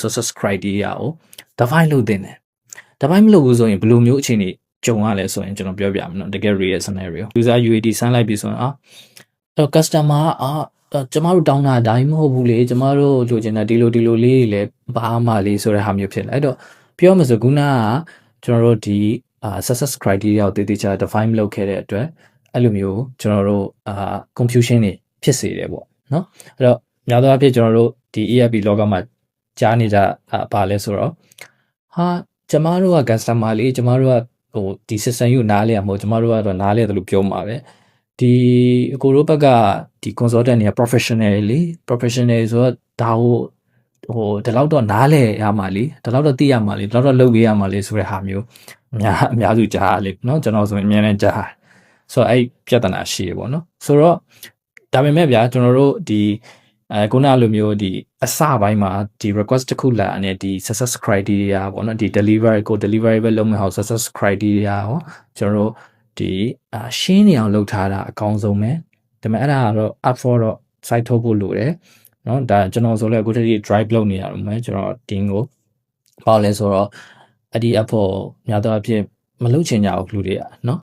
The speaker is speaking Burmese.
success criteria ကို define လုပ်တင်တယ် define မလုပ်ဘူးဆိုရင်ဘယ်လိုမျိုးအခြေအနေကြုံရလဲဆိုရင်ကျွန်တော်ပြောပြမယ်နော်တကယ် real scenario user UAT ဆန်းလိုက်ပြီဆိုရင်အဲ့ customer ကျမတို့တောင်းတာအတိုင်းမဟုတ်ဘူးလေကျမတို့လိုချင်တဲ့ဒီလိုလေးတွေလည်းဘာမှလေးဆိုတဲ့ဟာမျိုးဖြစ်လာအဲ့တော့ပြောမှဆိုခုနကကျွန်တော်တို့ဒီsuccess criteria ကိုတည်ချာ define လုပ်ခဲ့တဲ့အတွက်အဲ့လိုမျိုးကျွန်တော်တို့confusion တွေဖြစ်စေတယ်ပေါ့နော်အဲ့တော့များသောအားဖြင့်ကျွန်တော်တို့ဒီ ERP လောကမှာကြားနေကြပါလဲဆိုတော့ဟာကျမတို့က customer လေးကျမတို့ကဟိုဒီ system ကိုနားလဲရမဟုတ်ကျမတို့ကတော့နားလဲတယ်လို့ပြောမှာပဲဒီအကိုတို့ဘက်ကဒီ consultant တွေက professional လေ professional ဆိုတော့ဒါဒီလောက်တော့နားလဲရမှာလေဒီလောက်တော့သိရမှာလေဒီလောက်တော့လုပ်ပေးရမှာလေဆိုတဲ့ဟာမျိုးအများစုကြားရလေเนาะကျွန်တော်ဆိုရင်အများနဲ့ကြားဆိုတော့အဲ့ပြဿနာရှိရပေါ့နော်ဆိုတော့ဒါပေမဲ့ဗျာကျွန်တော်တို့ဒီခုနလိုမျိုးဒီအစပိုင်းမှာဒီ request တစ်ခုလာနဲ့ဒီ success criteria ပေါ့နော်ဒီ deliverable လုပ်မဲ့ဟော success criteria ဟောကျွန်တော်တို့ဒီရှင်းနေအောင်လုပ်ထားတာအကောင်းဆုံးပဲဒါပေမဲ့အဲ့ဒါကတော့ up for တော့ site ထုတ်ဖို့လိုတယ်เนาะဒါကျွန်တော်ဆိုလဲအခုတည်း drive လုပ်နေရတော့မယ်ကျွန်တော် team ကိုပေါ့လဲဆိုတော့အဲ့ဒီ app ဖို့များသောအားဖြင့်မလုပ်ချင်ကြဘူးလူတွေကเนาะ